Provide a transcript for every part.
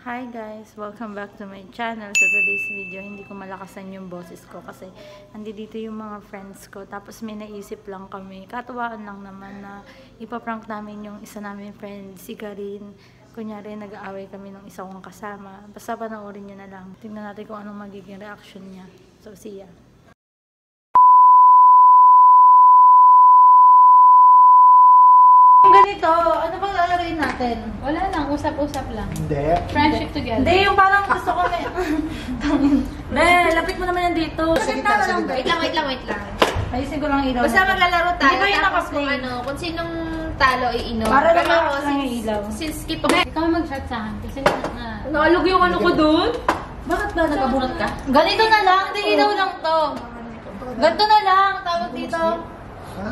Hi guys! Welcome back to my channel. Sa today's video, hindi ko malakasan yung boses ko kasi nandito yung mga friends ko. Tapos may naisip lang kami. Katuwaan lang naman na ipaprank namin yung isa namin friend, si Karin. Kunyari, nag-aaway kami ng isa kong kasama. Basta panoorin nyo na lang. Tingnan natin kung anong magiging reaction niya. So, see ya! Ganito, ano bang lalagay natin? Wala lang, usap-usap lang. Hindi. Friendship together. Hindi, yung parang gusto ko may... Hindi, lapit mo naman yan dito. Sige na lang. Wait lang. Ayusin ko lang ilaw. Basta maglalaro tayo. Hindi ba yung tapos naka-play? kung sinong talo iinom. Para lang Pero ako lang yung ilaw. Since skip ako. Ikaw mag-shot sa akin kasi Naalog yung ano ko dun? Bakit ba nagabunot ka? Ganito na lang, di ilaw lang to. Ganito na lang, tawag dito. Ha?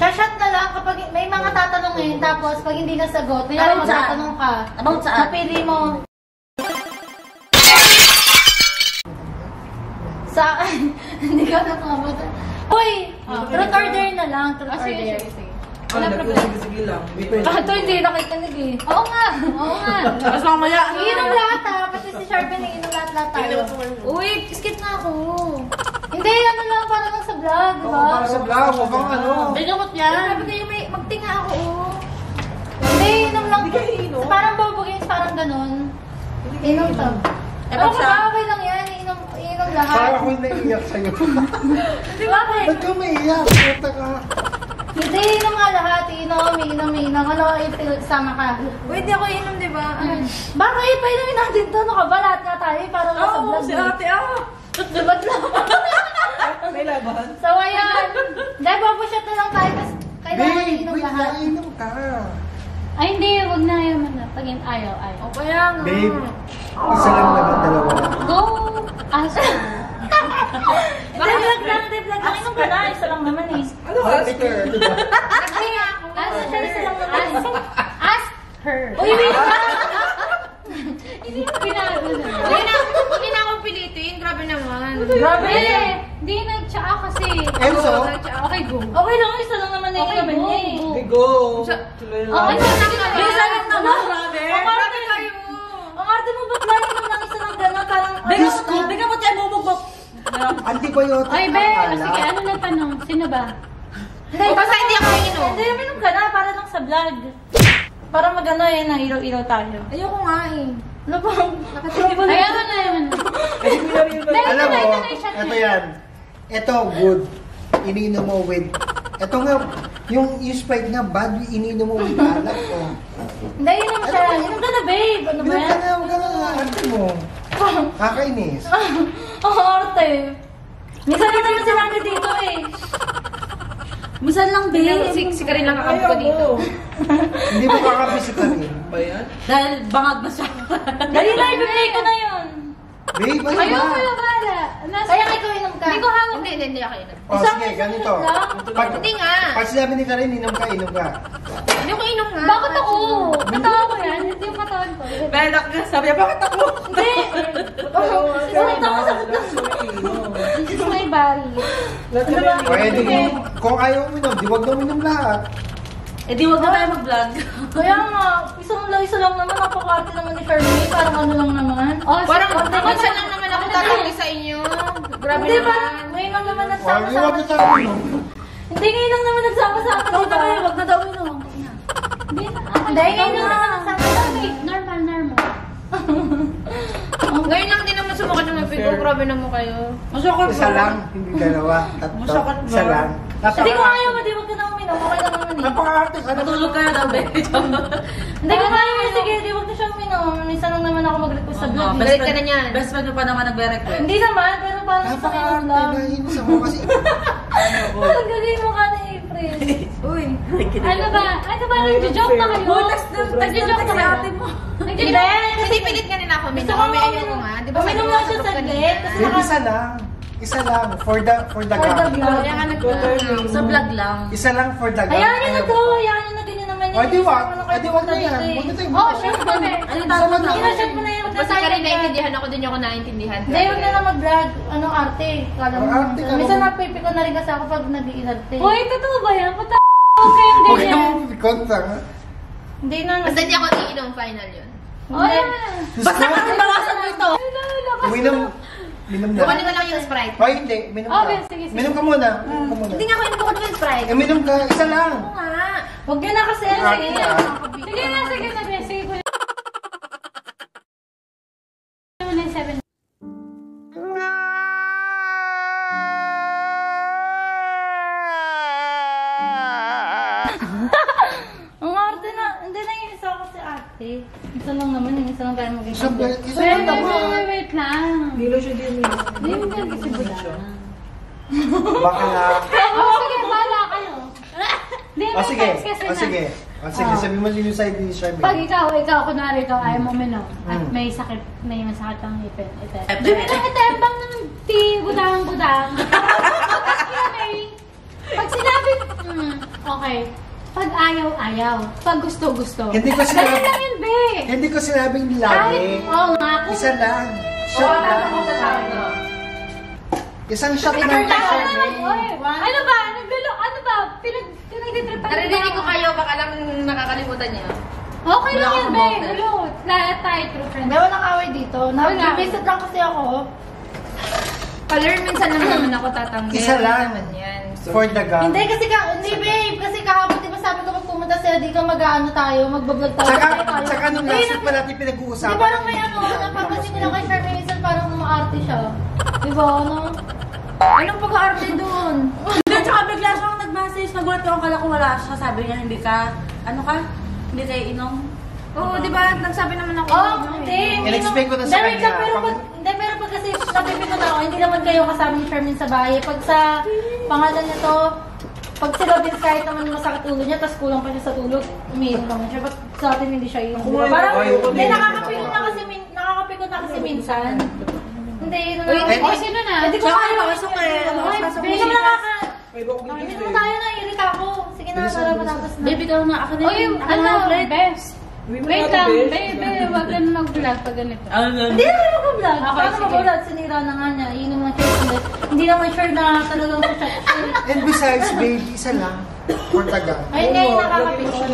Shot na lang kapag may mga tatanungin, tapos pag hindi nasagot, may About saan? magtatanong ka. About saan? Napili mo. Sa hindi ka na mabot. Uy! Truth or dare na lang, truth or dare. Wala problema. Sige lang. Ito hindi nakikinig eh. Oo nga. Tapos mamaya, Iinom lahat ha, pati si Sharpen iinom lahat tayo. Uy, skip na ako. Hindi, ano lang, para lang sa vlog, di Oo, ba? para sa vlog. Huwag kang ano. May gamot yan. Sabi kayo may magtinga ako. Hindi, inom lang. Parang bobo games, parang ganun. Inom to. Oo, okay lang yan. Inom lahat. Parang ako yung naiiyak sa'yo. Bakit? Ba't ka maiiyak? Puta ka. Hindi, inom nga lahat. Inom. Ano, sama ka. Wait, di ako inom, di ba? Bakit? Painumin natin to. Ano ka ba? Lahat nga tayo. Parang nasa vlog. si ate Diba't lang. May laban. So, ayan. Dahil babushot na lang tayo. Tapos, kailangan Babe, inom wait lahat. lang. Inom ka. Ay, hindi. Huwag na. Ayaw mo na. Pagin ayaw. O kaya nga. Babe, isa lang naman, dalawa lang. Go! Ask her. Vlog lang. Inom ka na. Isa lang naman eh. Ano? After, diba? Nagtinga ako. Ask her. Uy, wait lang. Hindi mo pinagawa. Hindi na ako pilitin. Grabe naman. Grabe. Hindi nag-tsaa kasi. Enzo? Okay, go. Okay lang. Isa lang naman na Okay, inuman go. niya eh. Go. Okay, Ano na ka? Isa lang naman. Grabe. Ang arte kayo. Ang arte mo ba't lagi mo lang isa lang gano'n? Parang... Bigyan mo tayo bumugbog. Antibiotic Ay, ang be. alak. Sige, ano na tanong? Sino ba? O basta hindi ako inom. Hindi, uminom ka na. Para lang sa vlog. Para mag-ano yan, na ilaw-ilaw tayo. Ayoko nga eh. Ano ba? Ayaw na yun. Alam mo, ito yan. Ito, good. Ininom mo with... Ito nga, yung Sprite nga, bad. Ininom mo with alak. Oh. Hindi, inom siya. Inom ka na, babe. Ano ba Inom ka yan? na, huwag ka na. Arte mo. Kakainis. Ang arte. Minsan na naman sila dito eh. Minsan lang, babe. Si Karin lang kakampi ko dito. Hindi mo kakabisi ka rin. Dahil bangag na siya. Dali na, ibibigay ko na yun. Babe, ano Ayaw ba? ko na bala. Kaya ikaw inom ka. Hindi ko hawak. Hindi ako inom. O sige, ganito. Hindi nga. Pag sinabi ni Karin, inom ka. Hindi ko inom nga. Bakit ako? Katawan ko yan. Hindi yung katawan ko. Belak na. Sabi niya, bakit ako? Hindi. Bakit ako sa This is my body. Pwede mo. Kung ayaw mo inom, di wag na uminom lahat. Eh di wag na tayo mag-vlog. Kaya nga, isa lang naman. Napakarte naman ni Charmaine. Parang ano lang naman. Oh, Parang minsan lang naman ako tatawag sa inyo. Grabe Hindi, naman. parang ngayon lang naman Wag nagsama yung sa wag akin. na tayo uminom. Hindi, ngayon lang naman nagsama sa akin. Hindi tayo, wag na daw inom. Hindi na. Hindi, ngayon lang naman nagsama sa akin. Normal. Ngayon lang din naman sumakit ng mapig ko. Grabe naman kayo. Masakot Isa lang, hindi dalawa. Tatlo. Masakit ba? Isa lang. Hindi ko ayaw, di wag ka na uminom. Okay lang naman eh. Napaka-arte ka. Matulog ka na daw, babe. Hindi ko ayaw eh. Sige, di wag na siya uminom. Minsan lang naman ako mag-request sa vlog. Balik ka na niyan. Best friend mo pa naman nagbe-request. Hindi naman, pero parang sa kayo Napaka-arte lang. na yun sa mo kasi. Parang gagawin mo ka na April. Uy. Ano ba? Ano ba? Nag-joke na kayo? Nag-joke na kayo? Hindi. Hindi pilit ka nila ako. Gusto ko May ayaw ko nga. Di ba uminom lang siya saglit. Kasi Babe, isa lang. Isa lang. For the for the gag. vlog. Kaya nga nag- Sa vlog lang. Isa lang for the gag. Hayaan niyo na to. Hayaan niyo na ganyan naman O, di wag. O, di wag na yan. Huwag na tayo. Oh, syempre. Ano yung tawag mo? Kinashot mo na yun. Basta ka rin naiintindihan ako, din ako naiintindihan. Hindi, huwag na lang mag-vlog. Anong arte? Kala mo. Arte ka Minsan naman. napipiko na rin kasi ako pag nag-iinarte. Hoy, totoo ba yan? Puta huwag kayong Huwag ganyan. kang kontra. Hindi na. Basta hindi ako iinom, final yun. Basta kasi bawasan mo ito. Minom na. Kunin ko lang yung Sprite. Hoy, hindi. Minom ka. Okay, sige. Minom ka muna. Minom ka muna. Hindi nga ako inubukan yung Sprite. Minom ka. Isa lang. Oo nga. Huwag niyo na kasi. Ah, Sige ah. Sige na, sige na. Sige ko. Ano na yung 7? Ang arte na. Hindi na yung isa kasi ate. Isa lang naman. Yung isa lang kaya magiging. Isa lang naman. Wait lang. Hindi siya din. Hindi mo ganyan kasi bulan. Baka na. Oh, sige, bahala kayo. Hindi, may Sige. text kasi na. Sige. Sige, sabi mo yung side ni Sharmy. Pag ikaw, kunwari ikaw, ayaw mo minom. At Mm. may masakit ang ipin. Di mo lang itembang ng budang-budang. Pag sinabi, okay. Pag ayaw. Pag gusto. Hindi ko Ganyan sinabi. lang yun, be. Hindi ko sinabing Ay, lagi. oo nga. Isa lang. Shot lang. Isang shot lang. Ano ba? Ano ba? Pinagtitripan Narinig ko kayo, baka lang nakakalimutan niyo. Okay lang Wala yun, akong be. bottle. Hello. Lahat tayo, true friends. May walang away dito. Nag-visit lang kasi ako. Color, minsan lang naman ako tatanggal. Isa lang. Naman yan. For the gun. Hindi babe. Kasi kahapon, di ba sabi ko pag pumunta sila, di ka mag-ano tayo, magbablog tayo. Tsaka nung last week pa natin Di pinag-uusapan. parang may napapansin nila kay Sharmy minsan parang umaarte siya. Di ba, ano? Anong pag-aarte doon? Hindi, tsaka bigla siyang nag-message. Nagulat ko ang kala ko wala siya. Sabi niya, hindi ka, ano ka? Hindi kayo inom? Oo, di ba? Nagsabi naman ako. Hindi. In-explain ko na sa Wait kanya. lang, pero pag kasi napipinto na ako, hindi naman kayo kasama ni Sharmy sa bahay. Pag sa pangalan nito, pag sila din kahit naman masakit ulo niya, tapos kulang pa siya sa tulog, umiinom naman siya. Pag sa atin hindi siya inom. Parang, hindi, nakakapikot na kasi minsan. Hindi, yun na. O, sino na? Hindi ko kaya. pasok eh. Hindi naman nakaka... Hindi naman tayo na, irita ako. Sige na, para matapos na. Baby, daw na ako na. Oy, ano, best. Wait lang, baby, wag ka na mag-vlog pag ganito. Hindi naman mag-vlog. Okay, Paano sige. mag-vlog? Sinira na nga niya. Iinom lang siya. Hindi naman sure na talagang siya. And besides, babe, isa lang. For the gun. Ayun nga yung nakakapikon.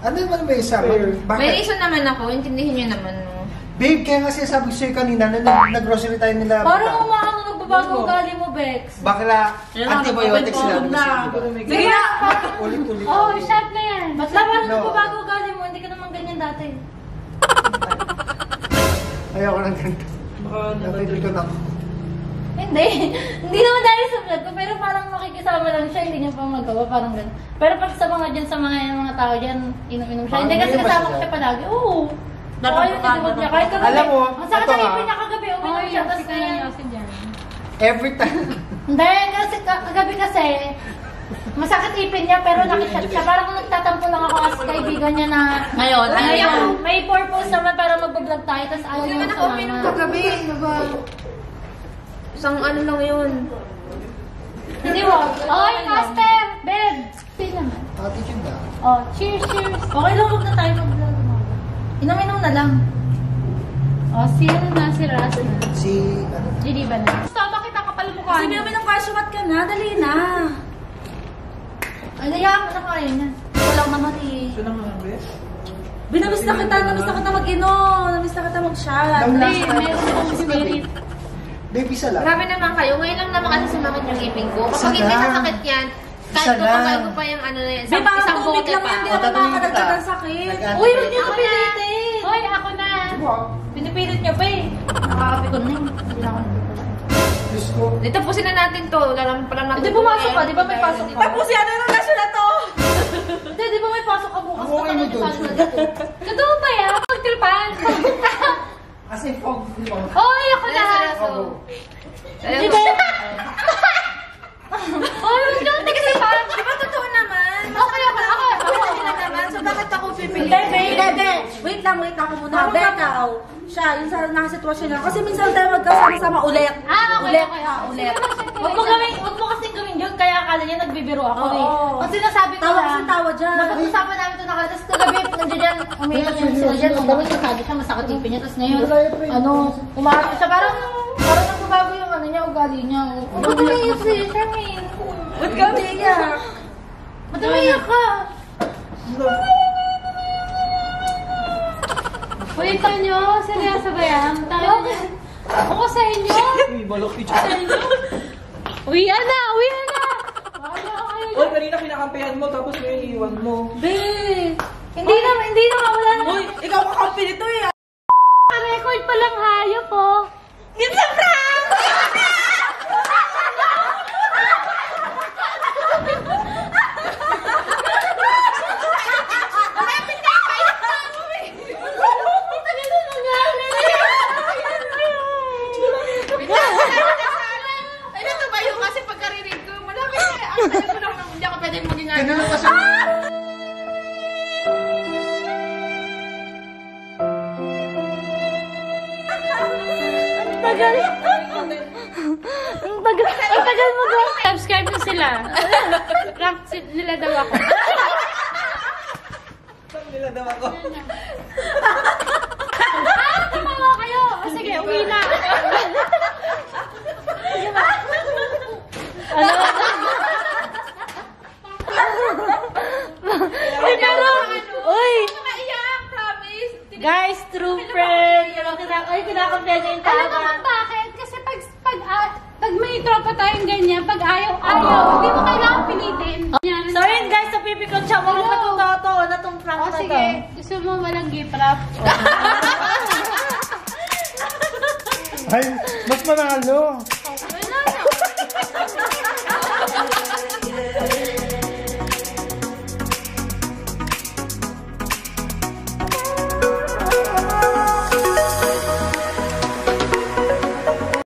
Ano naman may isa? May Bakit? reason naman ako, intindihin niyo naman mo. Babe, kaya nga sinasabi ko sa'yo kanina na nag-grocery tayo nila. Parang umaano nagbabago ugali mo, Bex. Bakla, antibiotics sila. Sige na! Ulit-ulit. Oh, shot na yan. Basta parang nagbabago ugali mo. Hindi ka naman ganyan dati. Ayoko lang ganito. Napipil ko na. Hindi. Hindi naman dahil sa vlog ko. Pero parang makikisama lang siya. Hindi niya pa magawa. Parang gano'n. Pero pag sa mga dyan, sa mga tao dyan, inom-inom siya. Hindi kasi Inom ba kasama ko siya? siya palagi. Oo. Dapat Oo, yung nilibot niya. Kahit kagabi. Alam mo, ang sakit ito ang nga. ipin niya kagabi. Uminom Okay, siya. yung Tapos sika lang yung asin dyan. Every time. Hindi, kasi kagabi kasi, masakit ipin niya pero nakishot siya. Parang nagtatampo lang ako as kaibigan niya na Ngayon, may purpose naman para mag-vlog tayo. Tapos ayaw Hindi niya naman ako uminom kagabi. Isang ano lang yun. Hindi wag. Oy, master! Babe! Stay naman. Attitude na. Oh, cheers, cheers. Okay lang, huwag na tayo mag-vlog. Inom-inom na lang. O, si ano na, si Raz na. Si, ano? Hindi ba na? Gusto, bakit ang kapal mo Kasi may ng cashew mat ka na. Dali na. Ay, hayaan mo na kaya niya. Wala naman eh. Binamiss na kita mag-inom. Namiss na kita mag-shot. Hindi, meron akong spirit. Babe, isa lang. Grabe naman kayo. Ngayon lang naman kasi sumakit yung ipin ko. Isa Kapag hindi lang. sasakit yan, Isa kahit kung lang. kapag ko pa yung ano na yan, Babe, parang isang tubig bote lang pa. yan. Hindi naman makakadagdag ng sakit. Uy, huwag niyo kapilitin. Hoy, ako na. Pinipilit niya pa eh. Nakakapikon na yun. Hindi na ako nagpapalay. Diyos ko. Di tapusin na natin to. Lalang pa lang natin. Di pumasok ka? Di ba may pasok ka? Tapos yan, ano na siya na to? Hindi, di ba may pasok ka bukas? Ang okay mo doon. Totoo ba yan? Pagtripan. Kasi fog. Hoy, ako na. Di ba? Hoy, huwag niyo pagtripan. Di ba totoo naman? Okay, ako. Sila naman. So bakit ako pipili? Bebe. Wait lang ako muna. Bekaw. Siya, yung sa nakasitwasyon lang. Kasi minsan tayo magkasama-sama ulit. Okay. Ulit. Huwag mo kasi gawin yun, kaya akala niya nagbibiro ako eh. Oo. Ang sinasabi ko Tawa lang, kasi tawa dyan. napag-usapan namin ito nakala. Tapos kagabi, nandiyan dyan, umiinom yung sila dyan. Ang dawit yung sabi siya, masakit ipin niya. Tapos ngayon, umarap siya. Parang nagbabago yung ano niya, ugali niya. Ba't umiiyak si Charmaine? Ba't ka umiiyak? Ba't umiiyak ka? Wait ka nyo, seryoso ba yan? Tayo na. Ako sa inyo. Sa inyo. Uwian na! Uwian na! Bakit ako kayo? Uy, kanina kinakampihan mo, tapos ngayon iiwan mo. Be! Hindi na, wala na. Uy, ikaw kakampi nito eh. Record pa lang hayop po. It's a prank! Ay, natumayo kasi pagkarinig ko. Malapit na. Ang tayo ko lang hindi ako pwedeng maging ano. Ganun kasi. Ang tagal mo doon. Subscribe na sila. Rank nila daw ako. Saan nila daw ako? Tumawa kayo. O sige, uwi na. Sige ba? Ano? Uy, pero, uy! Naiyak, promise. Guys, true friend. Kinakampihan niya yung Alam mo tama. kung bakit? Kasi pag may tropa tayong ganyan, pag ayaw, hindi mo kailangan pilitin. So yun guys, sa pipi ko siya, mga matutoto na tong prank O na to. sige, gusto mo walang gift wrap? Ay, mas manalo.